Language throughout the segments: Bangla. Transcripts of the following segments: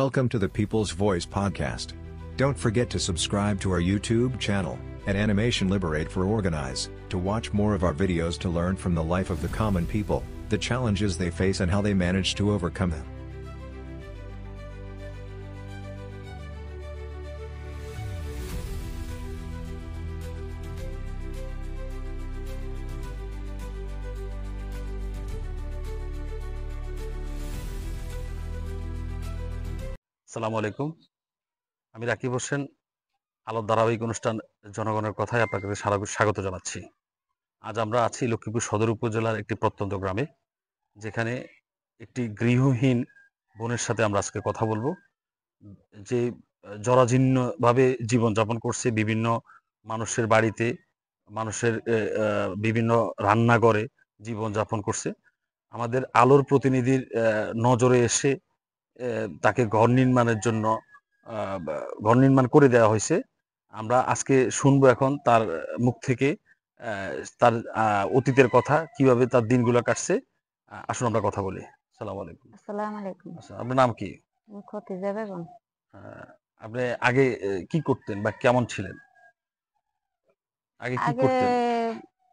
Welcome to the People's Voice podcast. Don't forget to subscribe to our YouTube channel at Animation Liberate for Organize to watch more of our videos to learn from the life of the common people, the challenges they face and how they manage to overcome them. আসসালামু আলাইকুম। আমি রাকিব হোসেন। আলোর ধারাবাহিক অনুষ্ঠান জনগণের কথায় আপনাকে স্বাগত জানাচ্ছি। আজ আমরা আছি লক্ষ্মীপুর সদর উপজেলার একটি প্রত্যন্ত গ্রামে, যেখানে একটি গৃহহীন বোনের সাথে আমরা আজকে কথা বলবো, যে জরাজীর্ণভাবে জীবনযাপন করছে, বিভিন্ন মানুষের বাড়িতে, মানুষের বিভিন্ন রান্নাঘরে জীবনযাপন করছে। আমাদের আলোর প্রতিনিধির নজরে এসে তাকে ঘর নির্মাণ করে দেওয়া হয়েছে। আমরা আজকে শুনবো এখন তার মুখ থেকে তার অতীতের কথা, কিভাবে তার দিনগুলো কাটছে। আসুন আমরা কথা বলি। আসসালামু আলাইকুম। আসসালামু আলাইকুম। আচ্ছা, আপনার নাম কি? খতিজা বেগম। আপনি আগে কি করতেন বা কেমন ছিলেন? আগে কি করতেন?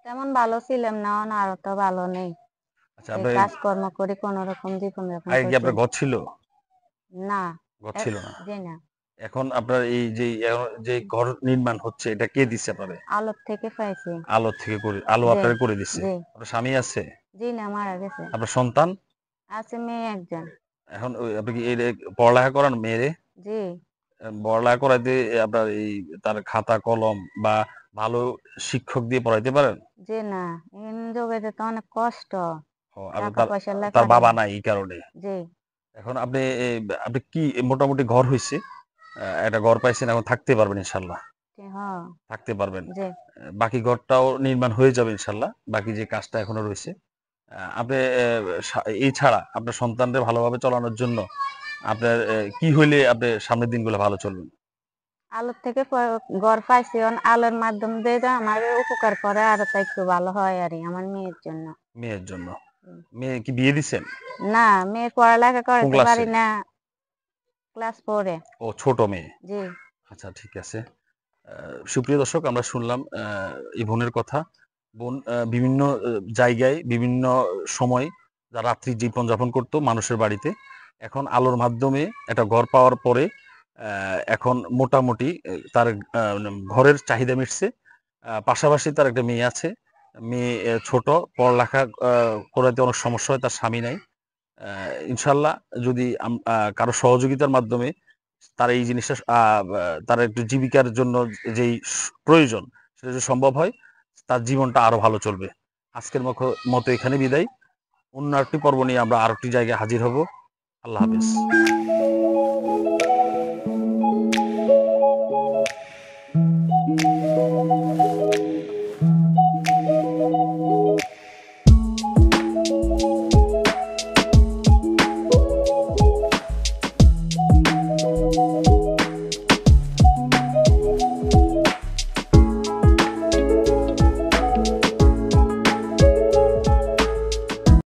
তেমন ভালো ছিলাম না, আর তো ভালো নেই। আচ্ছা, এই কাজকর্ম করে কোন রকম জীবনযাপন আগে কি আপনার করছি। ঘর ছিল? না, ঘর ছিল না। জি না। এখন আপনার এই যে ঘর নির্মাণ হচ্ছে, এটা কে দিচ্ছে আপনারে? আলোর থেকে পাইছি। আলো জি, আপনারে করে দিচ্ছে। জি। আপনার স্বামী আছে? জি না, মারা গেছে। আপনার সন্তান আছে মেয়ে একজন। এখন আপনি কি পড়ালেখা করান মেয়েরে? জি। পড়ালেখা করাইতে আপনার তার খাতা কলম বা ভালো শিক্ষক দিয়ে পড়াইতে পারেন? জি না, এই যুগে তো অনেক কষ্ট। টাকা পয়সা তার লেখা বাবা নাই এই কারণে। জি। এখন আপনি আপনি কি মোটামুটি ঘর হয়েছে, একটা ঘর পাইছেন, এখন থাকতে পারবেন ইনশাল্লাহ? হ্যাঁ, থাকতে পারবেন। জি। বাকি ঘরটাও নির্মাণ হয়ে যাবে ইনশাল্লাহ। বাকি যে কাজটা এখনো রয়েছে, আপনি এই ছাড়া আপনার সন্তানদের ভালোভাবে চলানোর জন্য আপনার কি হইলে আপনি সামনের দিনগুলো ভালো চলবেন? আলোর থেকে ঘর পাইছি, আলোর মাধ্যম দিয়ে আমার উপকার করে, আর তাই একটু ভালো হয় আর আমার মেয়ের জন্য। মেয়ের জন্য? মেয়ে কি বিয়ে দিছেন? না, মেয়ের পড়ালেখা কোন করাতে পারি ক্লাসে? না, ক্লাস 4 এ। ও, ছোট মেয়ে। জি। আচ্ছা, ঠিক আছে। সুপ্রিয় দর্শক, আমরা শুনলাম এই বোনের কথা। বোন বিভিন্ন জায়গায় বিভিন্ন সময় রাত্রি জীবনযাপন করতো মানুষের বাড়িতে। এখন আলোর মাধ্যমে একটা ঘর পাওয়ার পরে এখন মোটামুটি তার ঘরের চাহিদা মিটছে। পাশাপাশি তার একটা মেয়ে আছে। মেয়ে ছোট, পড়ালেখা করাতে অনেক সমস্যা হয়, তার স্বামী নাই। ইনশাল্লাহ যদি কারো সহযোগিতার মাধ্যমে তার এই জিনিসটা তার একটু জীবিকার জন্য যেই প্রয়োজন, সেটা যদি সম্ভব হয়, তার জীবনটা আরো ভালো চলবে। আজকের মতো এখানে বিদায়। অন্য একটি পর্ব নিয়ে আমরা আরেকটি জায়গায় হাজির হব। আল্লাহ হাফেজ।